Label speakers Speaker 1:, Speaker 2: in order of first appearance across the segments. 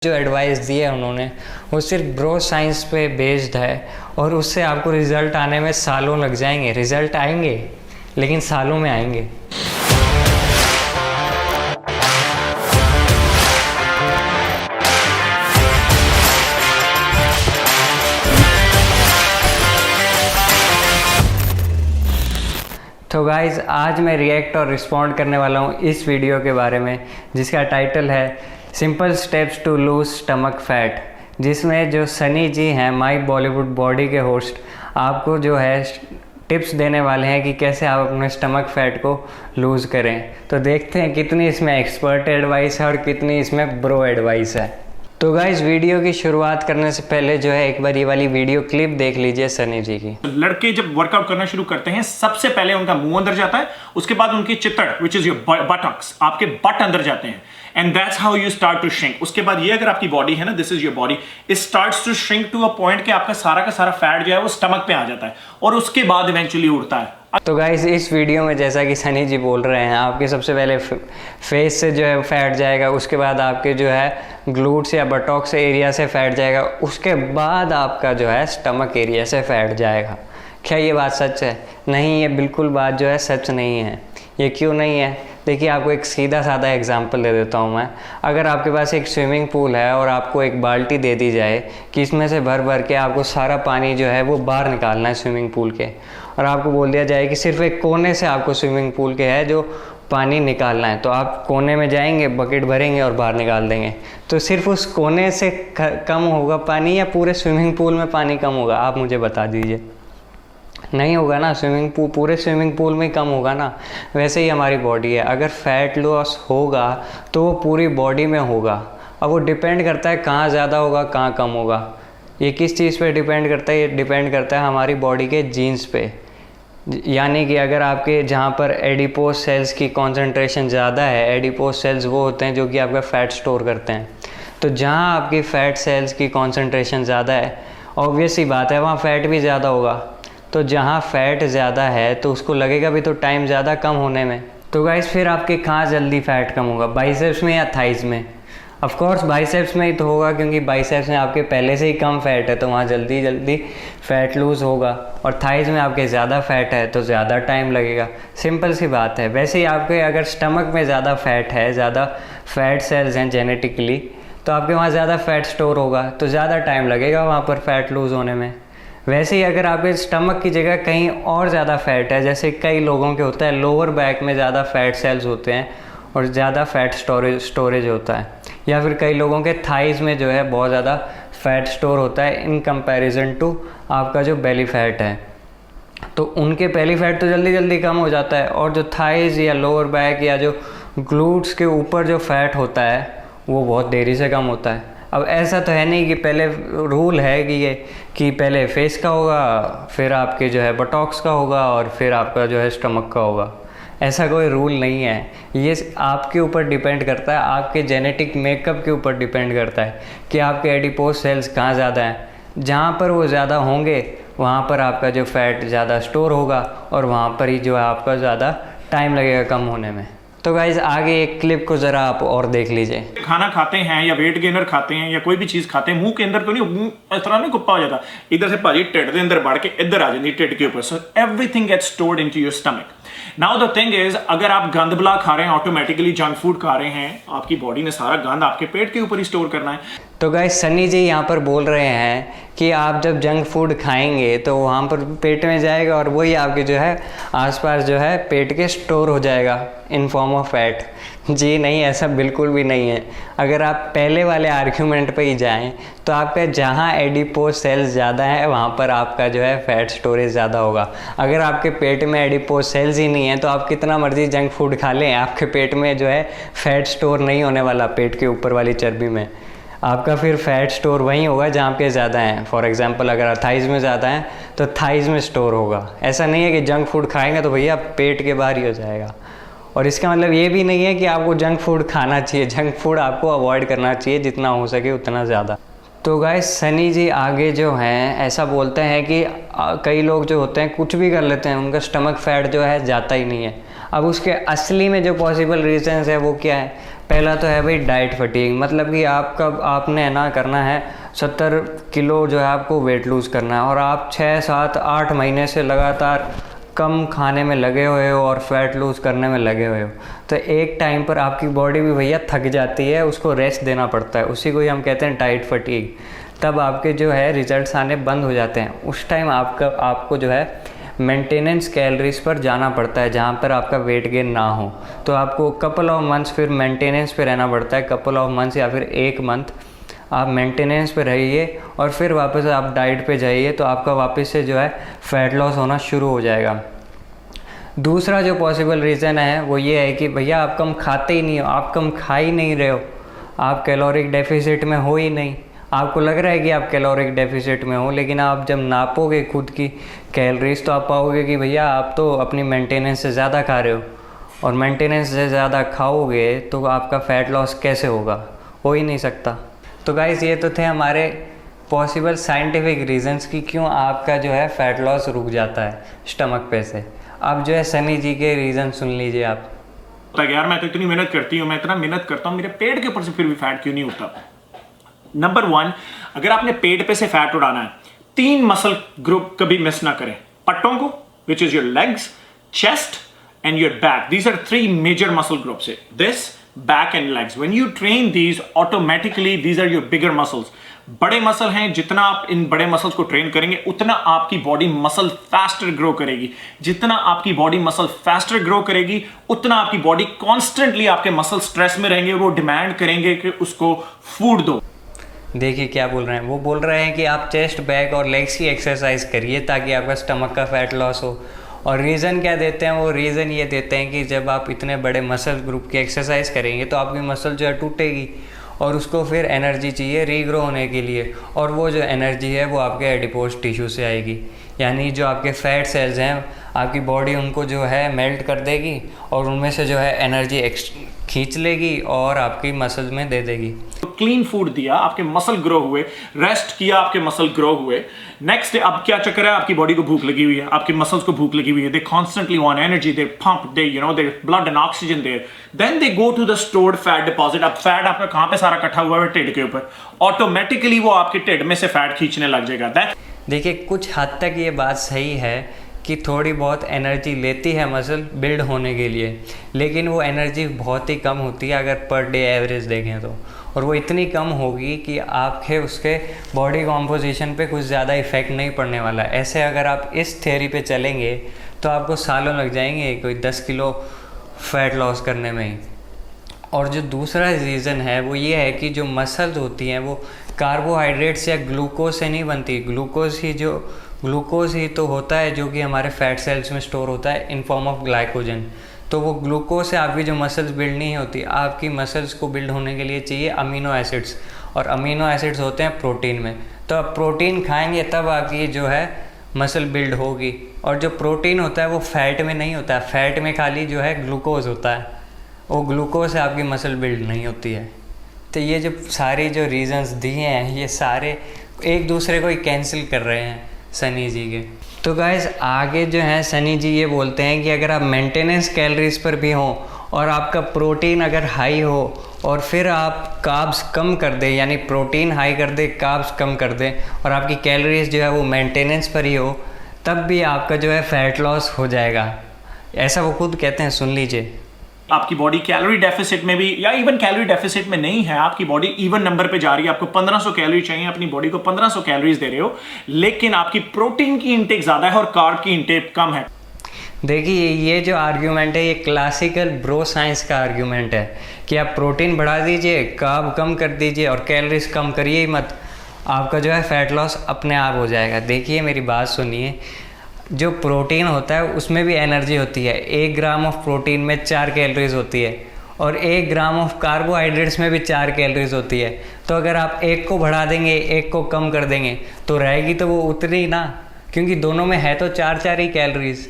Speaker 1: जो एडवाइस दी है उन्होंने वो सिर्फ ब्रो साइंस पे बेस्ड है और उससे आपको रिज़ल्ट आने में सालों लग जाएंगे। रिज़ल्ट आएंगे लेकिन सालों में आएंगे। तो गाइज़ आज मैं रिएक्ट और रिस्पॉन्ड करने वाला हूँ इस वीडियो के बारे में जिसका टाइटल है simple steps to lose stomach fat, जिसमें जो सनी जी हैं माई बॉलीवुड बॉडी के होस्ट आपको जो है टिप्स देने वाले हैं कि कैसे आप अपने स्टमक फैट को लूज़ करें। तो देखते हैं कितनी इसमें एक्सपर्ट एडवाइस है और कितनी इसमें ब्रो एडवाइस है। तो गाइस वीडियो की शुरुआत करने से पहले जो है एक बार ये वाली वीडियो क्लिप देख लीजिए सनी जी की।
Speaker 2: लड़के जब वर्कआउट करना शुरू करते हैं सबसे पहले उनका मुंह अंदर जाता है, उसके बाद उनकी चित्तड़ विच इज योर बटक्स, आपके बट अंदर जाते हैं and that's how you start to shrink. उसके बाद ये अगर आपकी बॉडी है ना, this is your body, it starts to shrink to a point कि आपका सारा का सारा फैट जो है वो स्टमक पे आ जाता है और उसके बाद इवेंचुअली उड़ता है।
Speaker 1: तो गाइस इस वीडियो में जैसा कि सनी जी बोल रहे हैं आपके सबसे पहले फेस से जो है फैट जाएगा, उसके बाद आपके जो है ग्लूट्स या बटॉक्स एरिया से फैट जाएगा, उसके बाद आपका जो है स्टमक एरिया से फैट जाएगा। क्या ये बात सच है? नहीं, ये बिल्कुल बात जो है सच नहीं है। ये क्यों नहीं है? देखिए आपको एक सीधा साधा एग्जांपल दे देता हूँ मैं। अगर आपके पास एक स्विमिंग पूल है और आपको एक बाल्टी दे दी जाए कि इसमें से भर भर के आपको सारा पानी जो है वो बाहर निकालना है स्विमिंग पूल के, और आपको बोल दिया जाए कि सिर्फ एक कोने से आपको स्विमिंग पूल के है जो पानी निकालना है, तो आप कोने में जाएंगे, बकेट भरेंगे और बाहर निकाल देंगे। तो सिर्फ उस कोने से कम होगा पानी या पूरे स्विमिंग पूल में पानी कम होगा? आप मुझे बता दीजिए। नहीं होगा ना, पूरे स्विमिंग पूल में कम होगा ना। वैसे ही हमारी बॉडी है, अगर फैट लॉस होगा तो वो पूरी बॉडी में होगा। अब वो डिपेंड करता है कहाँ ज़्यादा होगा कहाँ कम होगा। ये किस चीज़ पे डिपेंड करता है? ये डिपेंड करता है हमारी बॉडी के जीन्स पे। यानी कि अगर आपके जहाँ पर एडिपोज सेल्स की कॉन्सेंट्रेशन ज़्यादा है, एडिपोज सेल्स वो होते हैं जो कि आपका फ़ैट स्टोर करते हैं, तो जहाँ आपकी फ़ैट सेल्स की कॉन्सेंट्रेशन ज़्यादा है, ऑब्वियस सी बात है वहाँ फ़ैट भी ज़्यादा होगा। तो जहाँ फ़ैट ज़्यादा है तो उसको लगेगा भी तो टाइम ज़्यादा कम होने में। तो गाइस फिर आपके कहाँ जल्दी फ़ैट कम होगा, बाइसेप्स में या थाइज़ में? ऑफ कोर्स बाइसेप्स में ही तो होगा, क्योंकि बाइसेप्स में आपके पहले से ही कम फैट है तो वहाँ जल्दी फैट लूज़ होगा, और थाइज़ में आपके ज़्यादा फैट है तो ज़्यादा टाइम लगेगा। सिंपल सी बात है। वैसे ही आपके अगर स्टमक में ज़्यादा फैट है, ज़्यादा फैट सेल्स हैं जेनेटिकली, तो आपके वहाँ ज़्यादा फैट स्टोर होगा तो ज़्यादा टाइम लगेगा वहाँ पर फैट लूज़ होने में। वैसे ही अगर आपके स्टमक की जगह कहीं और ज़्यादा फैट है, जैसे कई लोगों के होता है लोअर बैक में ज़्यादा फैट सेल्स होते हैं और ज़्यादा फैट स्टोरेज होता है, या फिर कई लोगों के थाइज़ में जो है बहुत ज़्यादा फैट स्टोर होता है इन कंपैरिजन टू आपका जो बेली फैट है, तो उनके बेली फैट तो जल्दी कम हो जाता है, और जो थाइज़ या लोअर बैक या जो ग्लूट्स के ऊपर जो फैट होता है वो बहुत देरी से कम होता है। अब ऐसा तो है नहीं कि पहले रूल है कि पहले फेस का होगा, फिर आपके जो है बटॉक्स का होगा और फिर आपका जो है स्टमक का होगा। ऐसा कोई रूल नहीं है। ये आपके ऊपर डिपेंड करता है, आपके जेनेटिक मेकअप के ऊपर डिपेंड करता है कि आपके एडिपोज सेल्स कहाँ ज़्यादा हैं। जहाँ पर वो ज़्यादा होंगे वहाँ पर आपका जो फैट ज़्यादा स्टोर होगा और वहाँ पर ही जो है आपका ज़्यादा टाइम लगेगा कम होने में। तो गाइज आगे एक क्लिप को ज़रा आप और देख लीजिए।
Speaker 2: खाना खाते हैं या वेट गेनर खाते हैं या कोई भी चीज़ खाते हैं, मुंह के अंदर तो नहीं, मुंह इस तरह नहीं गुप्पा हो जाता, इधर से भाजी टिड के अंदर बढ़ के इधर आ जाती टिड के ऊपर। So everything gets stored into your stomach. Now the thing is, अगर आप गंद बला खा रहे हैं, ऑटोमेटिकली जंक फूड खा रहे हैं, आपकी बॉडी ने सारा गंद आपके पेट के ऊपर ही स्टोर करना है।
Speaker 1: तो गाइस सनी जी यहाँ पर बोल रहे हैं कि आप जब जंक फूड खाएंगे तो वहाँ पर पेट में जाएगा और वही आपके जो है आसपास जो है पेट के स्टोर हो जाएगा इन फॉर्म ऑफ फैट। जी नहीं, ऐसा बिल्कुल भी नहीं है। अगर आप पहले वाले आर्ग्यूमेंट पे ही जाएं तो आपका जहाँ एडिपोज सेल्स ज़्यादा है वहाँ पर आपका जो है फैट स्टोरेज ज़्यादा होगा। अगर आपके पेट में एडिपोज सेल्स ही नहीं है तो आप कितना मर्जी जंक फूड खा लें, आपके पेट में जो है फैट स्टोर नहीं होने वाला। पेट के ऊपर वाली चर्बी में आपका फिर फैट स्टोर वहीं होगा जहाँ पे ज़्यादा हैं। फॉर एग्जांपल अगर थाइज़ में ज़्यादा हैं तो थाइज़ में स्टोर होगा। ऐसा नहीं है कि जंक फूड खाएंगे तो भैया पेट के बाहर ही हो जाएगा। और इसका मतलब ये भी नहीं है कि आपको जंक फूड खाना चाहिए, जंक फूड आपको अवॉइड करना चाहिए जितना हो सके उतना ज़्यादा। तो गाइस सनी जी आगे जो हैं ऐसा बोलते हैं कि कई लोग जो होते हैं कुछ भी कर लेते हैं, उनका स्टमक फैट जो है जाता ही नहीं है। अब उसके असली में जो पॉसिबल रीजंस है वो क्या है? पहला तो है भाई डाइट फटीग, मतलब कि आपने ना करना है 70 किलो जो है आपको वेट लूज़ करना है, और आप 6, 7, 8 महीने से लगातार कम खाने में लगे हुए हो और फैट लूज़ करने में लगे हुए हो, तो एक टाइम पर आपकी बॉडी भी भैया थक जाती है, उसको रेस्ट देना पड़ता है, उसी को ही हम कहते हैं डाइट फटीग। तब आपके जो है रिजल्ट्स आने बंद हो जाते हैं। उस टाइम आपको जो है मेंटेनेंस कैलोरीज पर जाना पड़ता है, जहाँ पर आपका वेट गेन ना हो। तो आपको कपल ऑफ मंथ्स फिर मेंटेनेंस पे रहना पड़ता है, कपल ऑफ मंथ्स या फिर 1 मंथ आप मेंटेनेंस पे रहिए और फिर वापस आप डाइट पे जाइए, तो आपका वापस से जो है फैट लॉस होना शुरू हो जाएगा। दूसरा जो पॉसिबल रीज़न है वो ये है कि भैया आप कम खाते ही नहीं हो, आप कम खा ही नहीं रहे हो, आप कैलोरिक डेफिसिट में हो ही नहीं। आपको लग रहा है कि आप कैलोरिक डेफिसिट में हो, लेकिन आप जब नापोगे खुद की कैलोरीज तो आप पाओगे कि भैया आप तो अपनी मेंटेनेंस से ज़्यादा खा रहे हो, और मेंटेनेंस से ज़्यादा खाओगे तो आपका फ़ैट लॉस कैसे होगा, हो ही नहीं सकता। तो गाइस ये तो थे हमारे पॉसिबल साइंटिफिक रीजंस कि क्यों आपका जो है फ़ैट लॉस रुक जाता है स्टमक पे से। अब जो है सनी जी के रीज़न सुन लीजिए आप।
Speaker 2: यार मैं तो इतनी मेहनत करती हूँ, मैं इतना मेहनत करता हूँ, मेरे पेट के ऊपर से फिर भी फैट क्यों नहीं होता? नंबर 1, अगर आपने पेट पे से फैट उड़ाना है, 3 मसल ग्रुप कभी मिस ना करें। पट्टों को, which is your legs, chest and your back. These are 3 major muscle groups. This, back and legs. When you train these, automatically these are your bigger muscles. बड़े muscle हैं, जितना आप इन बड़े मसल्स को ट्रेन करेंगे उतना आपकी बॉडी मसल फास्टर ग्रो करेगी। जितना आपकी बॉडी मसल फास्टर ग्रो करेगी उतना आपकी बॉडी कॉन्स्टेंटली आपके मसल स्ट्रेस में रहेंगे, वो डिमांड करेंगे कि उसको फूड दो।
Speaker 1: देखिए क्या बोल रहे हैं, वो बोल रहे हैं कि आप चेस्ट, बैक और लेग्स की एक्सरसाइज करिए ताकि आपका स्टमक का फैट लॉस हो। और रीज़न क्या देते हैं, वो रीज़न ये देते हैं कि जब आप इतने बड़े मसल ग्रुप की एक्सरसाइज करेंगे तो आपकी मसल जो है टूटेगी और उसको फिर एनर्जी चाहिए रीग्रो होने के लिए, और वो जो एनर्जी है वो आपके एडिपोज टिश्यू से आएगी, यानी जो आपके फैट सेल्स हैं आपकी बॉडी उनको जो है मेल्ट कर देगी और उनमें से जो है एनर्जी खींच लेगी और आपकी मसल्स में दे देगी।
Speaker 2: क्लीन फूड दिया, आपके मसल ग्रो हुए, रेस्ट किया, आपके मसल ग्रो हुए। नेक्स्ट डे अब क्या चक्कर है, आपकी बॉडी को भूख लगी हुई है, आपकी मसल्स को भूख लगी हुई है, they constantly want energy, they pump, they they blood and oxygen there, then they go to the stored fat deposit. अब फैट आपका कहां पे सारा इकट्ठा हुआ है, ढिड के ऊपर, ऑटोमेटिकली वो आपके ढिड में से फैट खींचने लग जाएगा।
Speaker 1: देखिए कुछ हद तक ये बात सही है कि थोड़ी बहुत एनर्जी लेती है मसल बिल्ड होने के लिए, लेकिन वो एनर्जी बहुत ही कम होती है अगर पर डे एवरेज देखें तो, और वो इतनी कम होगी कि आपके उसके बॉडी कॉम्पोजिशन पे कुछ ज़्यादा इफेक्ट नहीं पड़ने वाला। ऐसे अगर आप इस थ्योरी पे चलेंगे तो आपको सालों लग जाएंगे कोई 10 किलो फैट लॉस करने में ही। और जो दूसरा रीज़न है वो ये है कि जो मसल्स होती हैं वो कार्बोहाइड्रेट्स या ग्लूकोज से नहीं बनती। ग्लूकोज ही तो होता है जो कि हमारे फैट सेल्स में स्टोर होता है इन फॉर्म ऑफ ग्लाइकोजन। तो वो ग्लूकोज से आपकी जो मसल्स बिल्ड नहीं होती, आपकी मसल्स को बिल्ड होने के लिए चाहिए अमीनो एसिड्स, और अमीनो एसिड्स होते हैं प्रोटीन में। तो आप प्रोटीन खाएंगे तब आपकी जो है मसल बिल्ड होगी, और जो प्रोटीन होता है वो फैट में नहीं होता है, फैट में खाली जो है ग्लूकोज होता है, वो ग्लूकोज से आपकी मसल बिल्ड नहीं होती है। तो ये जो सारी जो रीज़न्स दिए हैं ये सारे एक दूसरे को ही कैंसिल कर रहे हैं सनी जी के। तो गाइस आगे जो है सनी जी ये बोलते हैं कि अगर आप मेंटेनेंस कैलोरीज पर भी हो और आपका प्रोटीन अगर हाई हो और फिर आप कार्ब्स कम कर दें, यानी प्रोटीन हाई कर दे, कार्ब्स कम कर दें, और आपकी कैलोरीज जो है वो मेंटेनेंस पर ही हो, तब भी आपका जो है फैट लॉस हो जाएगा। ऐसा वो खुद कहते हैं, सुन लीजिए।
Speaker 2: आपकी बॉडी कैलोरी डेफिसिट में भी या इवन कैलोरी डेफिसिट में नहीं है, आपकी बॉडी इवन नंबर पे जा रही है, आपको 1500 कैलोरी चाहिए, अपनी बॉडी को 1500 कैलोरीज दे रहे हो, लेकिन आपकी प्रोटीन की इंटेक ज्यादा है और कार्ब की इंटेक कम है।
Speaker 1: देखिए ये जो आर्ग्यूमेंट है ये क्लासिकल ब्रो साइंस का आर्ग्यूमेंट है कि आप प्रोटीन बढ़ा दीजिए, कार्ब कम कर दीजिए और कैलोरीज कम करिए ही मत, आपका जो है फैट लॉस अपने आप हो जाएगा। देखिए मेरी बात सुनिए, जो प्रोटीन होता है उसमें भी एनर्जी होती है। 1 ग्राम ऑफ प्रोटीन में 4 कैलोरीज होती है और 1 ग्राम ऑफ कार्बोहाइड्रेट्स में भी 4 कैलोरीज होती है। तो अगर आप एक को बढ़ा देंगे, एक को कम कर देंगे तो रहेगी तो वो उतनी ना, क्योंकि दोनों में है तो 4 ही कैलोरीज।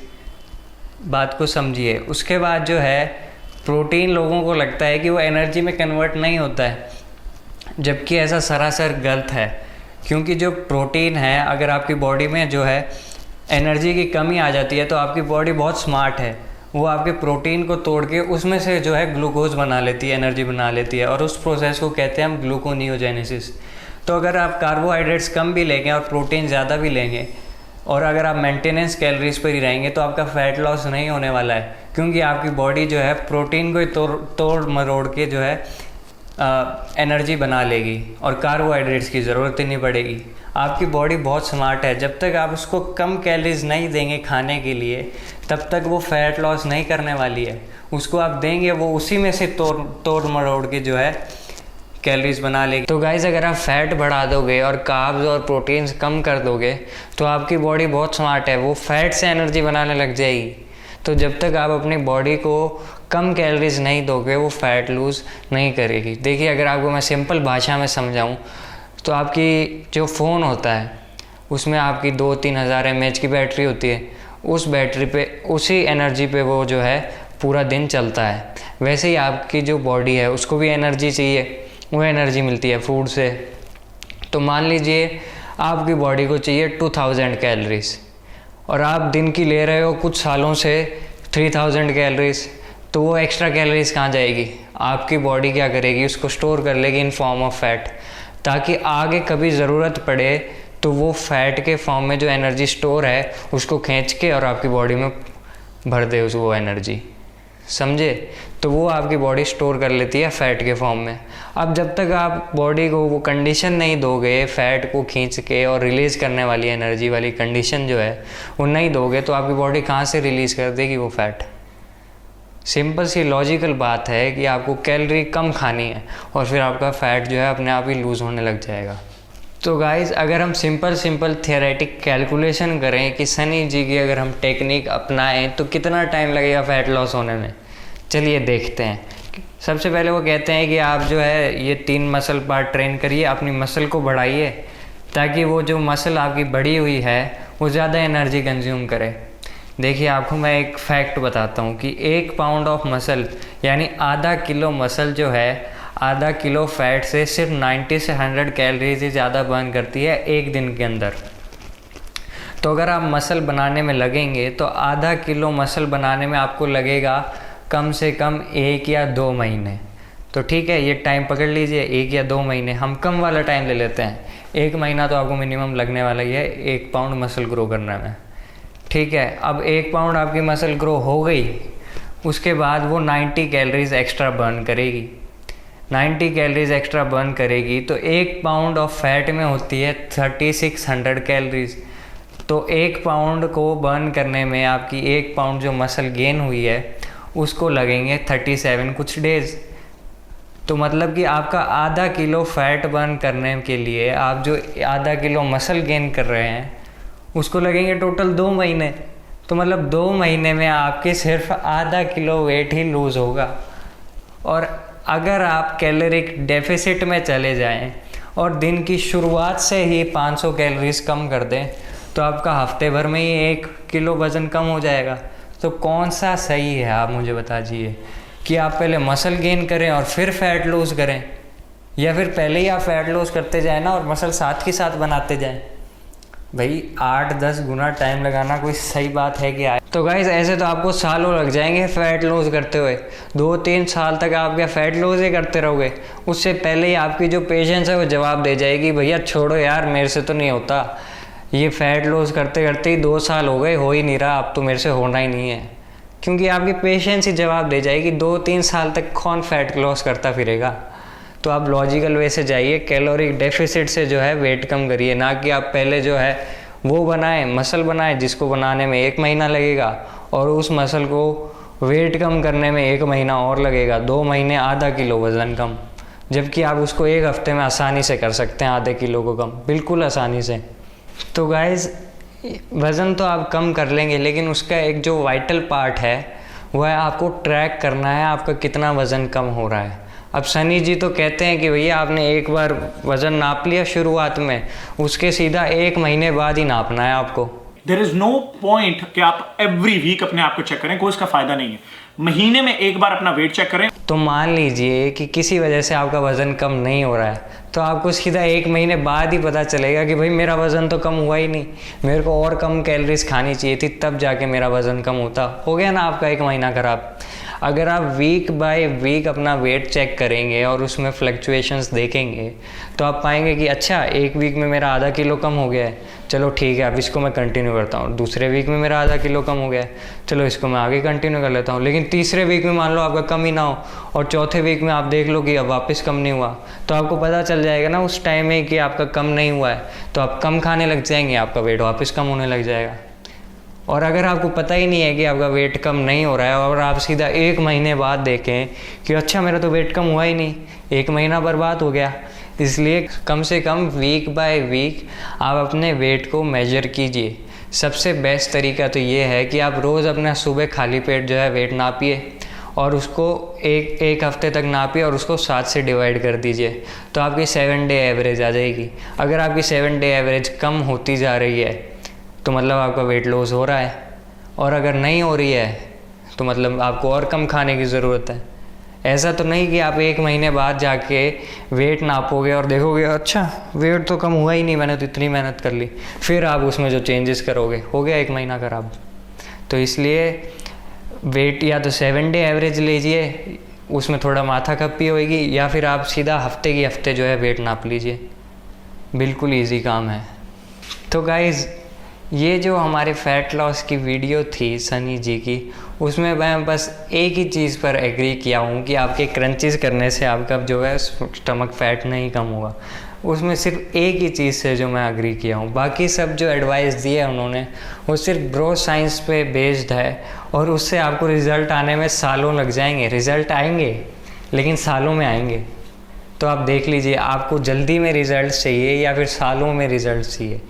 Speaker 1: बात को समझिए। उसके बाद जो है प्रोटीन लोगों को लगता है कि वो एनर्जी में कन्वर्ट नहीं होता है, जबकि ऐसा सरासर गलत है। क्योंकि जो प्रोटीन है, अगर आपकी बॉडी में जो है एनर्जी की कमी आ जाती है तो आपकी बॉडी बहुत स्मार्ट है, वो आपके प्रोटीन को तोड़ के उसमें से जो है ग्लूकोज बना लेती है, एनर्जी बना लेती है, और उस प्रोसेस को कहते हैं हम ग्लूकोनियोजेनेसिस। तो अगर आप कार्बोहाइड्रेट्स कम भी लेंगे और प्रोटीन ज़्यादा भी लेंगे और अगर आप मेंटेनेंस कैलोरीज पर ही रहेंगे तो आपका फ़ैट लॉस नहीं होने वाला है, क्योंकि आपकी बॉडी जो है प्रोटीन को ही तोड़ मरोड़ के जो है एनर्जी बना लेगी और कार्बोहाइड्रेट्स की ज़रूरत ही नहीं पड़ेगी। आपकी बॉडी बहुत स्मार्ट है, जब तक आप उसको कम कैलोरीज नहीं देंगे खाने के लिए तब तक वो फ़ैट लॉस नहीं करने वाली है। उसको आप देंगे वो उसी में से तोड़ मरोड़ के जो है कैलोरीज बना लेगी। तो गाइज़ अगर आप फैट बढ़ा दोगे और कार्ब्स और प्रोटीन्स कम कर दोगे तो आपकी बॉडी बहुत स्मार्ट है, वो फैट से एनर्जी बनाने लग जाएगी। तो जब तक आप अपनी बॉडी को कम कैलोरीज नहीं दोगे वो फैट लूज़ नहीं करेगी। देखिए अगर आपको मैं सिंपल भाषा में समझाऊं तो आपकी जो फ़ोन होता है उसमें आपकी 2-3 हज़ार mAh की बैटरी होती है, उस बैटरी पे उसी एनर्जी पे वो जो है पूरा दिन चलता है। वैसे ही आपकी जो बॉडी है उसको भी एनर्जी चाहिए, वो एनर्जी मिलती है फूड से। तो मान लीजिए आपकी बॉडी को चाहिए 2000 कैलोरीज और आप दिन की ले रहे हो कुछ सालों से 3000 कैलोरीज, तो वो एक्स्ट्रा कैलोरीज कहाँ जाएगी? आपकी बॉडी क्या करेगी? उसको स्टोर कर लेगी इन फॉर्म ऑफ फैट, ताकि आगे कभी ज़रूरत पड़े तो वो फैट के फॉर्म में जो एनर्जी स्टोर है उसको खींच के और आपकी बॉडी में भर दे वो एनर्जी, समझे? तो वो आपकी बॉडी स्टोर कर लेती है फैट के फॉर्म में। अब जब तक आप बॉडी को वो कंडीशन नहीं दोगे फैट को खींच के और रिलीज़ करने वाली एनर्जी वाली कंडीशन जो है वो नहीं दोगे तो आपकी बॉडी कहाँ से रिलीज़ कर देगी वो फैट? सिंपल सी लॉजिकल बात है कि आपको कैलोरी कम खानी है और फिर आपका फ़ैट जो है अपने आप ही लूज़ होने लग जाएगा। तो गाइज़ अगर हम सिंपल थियोरेटिक कैलकुलेशन करें कि सनी जी की अगर हम टेक्निक अपनाएं तो कितना टाइम लगेगा फ़ैट लॉस होने में, चलिए देखते हैं। सबसे पहले वो कहते हैं कि आप जो है ये 3 मसल पार्ट ट्रेन करिए, अपनी मसल को बढ़ाइए ताकि वो जो मसल आपकी बढ़ी हुई है वो ज़्यादा एनर्जी कंज्यूम करे। देखिए आपको मैं एक फैक्ट बताता हूँ कि 1 पाउंड ऑफ मसल यानी आधा किलो मसल जो है आधा किलो फैट से सिर्फ 90 से 100 कैलोरीज ही ज़्यादा बर्न करती है एक दिन के अंदर। तो अगर आप मसल बनाने में लगेंगे तो आधा किलो मसल बनाने में आपको लगेगा कम से कम 1 या 2 महीने। तो ठीक है, ये टाइम पकड़ लीजिए 1 या 2 महीने, हम कम वाला टाइम ले लेते हैं। 1 महीना तो आपको मिनिमम लगने वाला ही है 1 पाउंड मसल ग्रो करने में, ठीक है। अब 1 पाउंड आपकी मसल ग्रो हो गई, उसके बाद वो 90 कैलोरीज एक्स्ट्रा बर्न करेगी। 90 कैलोरीज एक्स्ट्रा बर्न करेगी तो 1 पाउंड ऑफ फैट में होती है 3600 कैलोरीज। तो 1 पाउंड को बर्न करने में आपकी 1 पाउंड जो मसल गेन हुई है उसको लगेंगे 37 कुछ डेज। तो मतलब कि आपका आधा किलो फैट बर्न करने के लिए आप जो आधा किलो मसल गेन कर रहे हैं उसको लगेंगे टोटल 2 महीने। तो मतलब 2 महीने में आपके सिर्फ आधा किलो वेट ही लूज़ होगा। और अगर आप कैलोरिक डेफिसिट में चले जाएं और दिन की शुरुआत से ही 500 कैलोरीज कम कर दें तो आपका हफ्ते भर में ही 1 किलो वज़न कम हो जाएगा। तो कौन सा सही है आप मुझे बता दीजिए कि आप पहले मसल गेन करें और फिर फैट लूज़ करें, या फिर पहले ही आप फैट लूज़ करते जाएं ना और मसल साथ के साथ बनाते जाएं? भाई 8-10 गुना टाइम लगाना कोई सही बात है क्या? तो गाइस ऐसे तो आपको सालों लग जाएंगे फ़ैट लूज़ करते हुए। 2-3 साल तक आप क्या फ़ैट लूज़ ही करते रहोगे? उससे पहले ही आपकी जो पेशेंस है वो जवाब दे जाएगी, भैया छोड़ो यार मेरे से तो नहीं होता, ये फ़ैट लूज़ करते करते ही 2 साल हो गए, हो ही नहीं रहा, अब तो मेरे से होना ही नहीं है। क्योंकि आपकी पेशेंस ही जवाब दे जाएगी। 2-3 साल तक कौन फैट लॉस करता फिरेगा? तो आप लॉजिकल वे से जाइए, कैलोरिक डेफिसिट से जो है वेट कम करिए, ना कि आप पहले जो है वो बनाएं, मसल बनाएं जिसको बनाने में 1 महीना लगेगा और उस मसल को वेट कम करने में 1 महीना और लगेगा। 2 महीने आधा किलो वज़न कम, जबकि आप उसको 1 हफ्ते में आसानी से कर सकते हैं आधे किलो को कम, बिल्कुल आसानी से। तो गाइज़ वज़न तो आप कम कर लेंगे, लेकिन उसका एक जो वाइटल पार्ट है वह है आपको ट्रैक करना है आपका कितना वज़न कम हो रहा है। अब सनी जी तो कहते हैं कि भैया आपने एक बार वज़न नाप लिया शुरुआत में, उसके सीधा 1 महीने बाद ही नापना है आपको।
Speaker 2: देयर इज नो पॉइंट कि आप एवरी वीक अपने आप को चेक करें, कोई इसका फायदा नहीं है। महीने में एक बार अपना वेट चेक करें।
Speaker 1: तो मान लीजिए कि किसी वजह से आपका वज़न कम नहीं हो रहा है, तो आपको सीधा 1 महीने बाद ही पता चलेगा कि भाई मेरा वज़न तो कम हुआ ही नहीं, मेरे को और कम कैलोरीज खानी चाहिए थी, तब जाके मेरा वज़न कम होता। हो गया ना आपका 1 महीना खराब। अगर आप वीक बाय वीक अपना वेट चेक करेंगे और उसमें फ्लक्चुएशंस देखेंगे तो आप पाएंगे कि अच्छा 1 वीक में मेरा आधा किलो कम हो गया है, चलो ठीक है अब इसको मैं कंटिन्यू करता हूँ। दूसरे वीक में मेरा आधा किलो कम हो गया है, चलो इसको मैं आगे कंटिन्यू कर लेता हूँ। लेकिन तीसरे वीक में मान लो आपका कम ही ना हो और चौथे वीक में आप देख लो कि अब वापस कम नहीं हुआ, तो आपको पता चल जाएगा ना उस टाइम में कि आपका कम नहीं हुआ है, तो आप कम खाने लग जाएंगे, आपका वेट वापस कम होने लग जाएगा। और अगर आपको पता ही नहीं है कि आपका वेट कम नहीं हो रहा है और आप सीधा 1 महीने बाद देखें कि अच्छा मेरा तो वेट कम हुआ ही नहीं, 1 महीना बर्बाद हो गया। इसलिए कम से कम वीक बाय वीक आप अपने वेट को मेजर कीजिए। सबसे बेस्ट तरीका तो ये है कि आप रोज़ अपना सुबह खाली पेट जो है वेट नापिए और उसको एक हफ्ते तक नापिए और उसको 7 से डिवाइड कर दीजिए, तो आपकी 7 डे एवरेज आ जाएगी। अगर आपकी 7 डे एवरेज कम होती जा रही है तो मतलब आपका वेट लॉस हो रहा है, और अगर नहीं हो रही है तो मतलब आपको और कम खाने की ज़रूरत है। ऐसा तो नहीं कि आप 1 महीने बाद जाके वेट नापोगे और देखोगे अच्छा वेट तो कम हुआ ही नहीं, मैंने तो इतनी मेहनत कर ली, फिर आप उसमें जो चेंजेस करोगे हो गया 1 महीना खराब। तो इसलिए वेट या तो 7 डे एवरेज लीजिए, उसमें थोड़ा माथा खप्पी होगी, या फिर आप सीधा हफ्ते की हफ्ते जो है वेट नाप लीजिए। बिल्कुल ईजी काम है। तो गाइज़ ये जो हमारे फ़ैट लॉस की वीडियो थी सनी जी की, उसमें मैं बस एक ही चीज़ पर एग्री किया हूँ कि आपके क्रंचेस करने से आपका जो है स्टमक फैट नहीं कम होगा। उसमें सिर्फ एक ही चीज़ से जो मैं एग्री किया हूँ, बाकी सब जो एडवाइस दिए उन्होंने वो सिर्फ ब्रो साइंस पे बेस्ड है और उससे आपको रिज़ल्ट आने में सालों लग जाएंगे। रिज़ल्ट आएंगे लेकिन सालों में आएंगे। तो आप देख लीजिए आपको जल्दी में रिज़ल्ट चाहिए या फिर सालों में रिज़ल्ट चाहिए।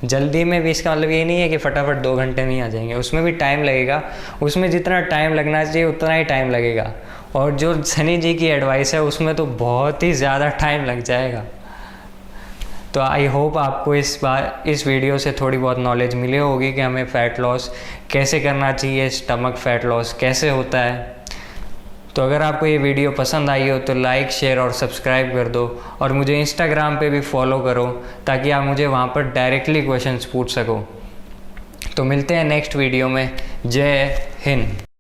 Speaker 1: जल्दी में भी इसका मतलब ये नहीं है कि फटाफट 2 घंटे में ही आ जाएंगे, उसमें भी टाइम लगेगा। उसमें जितना टाइम लगना चाहिए उतना ही टाइम लगेगा, और जो सनी जी की एडवाइस है उसमें तो बहुत ही ज़्यादा टाइम लग जाएगा। तो आई होप आपको इस वीडियो से थोड़ी बहुत नॉलेज मिली होगी कि हमें फ़ैट लॉस कैसे करना चाहिए, स्टमक फ़ैट लॉस कैसे होता है। तो अगर आपको ये वीडियो पसंद आई हो तो लाइक, शेयर और सब्सक्राइब कर दो, और मुझे इंस्टाग्राम पे भी फॉलो करो ताकि आप मुझे वहाँ पर डायरेक्टली क्वेश्चंस पूछ सको। तो मिलते हैं नेक्स्ट वीडियो में। जय हिंद।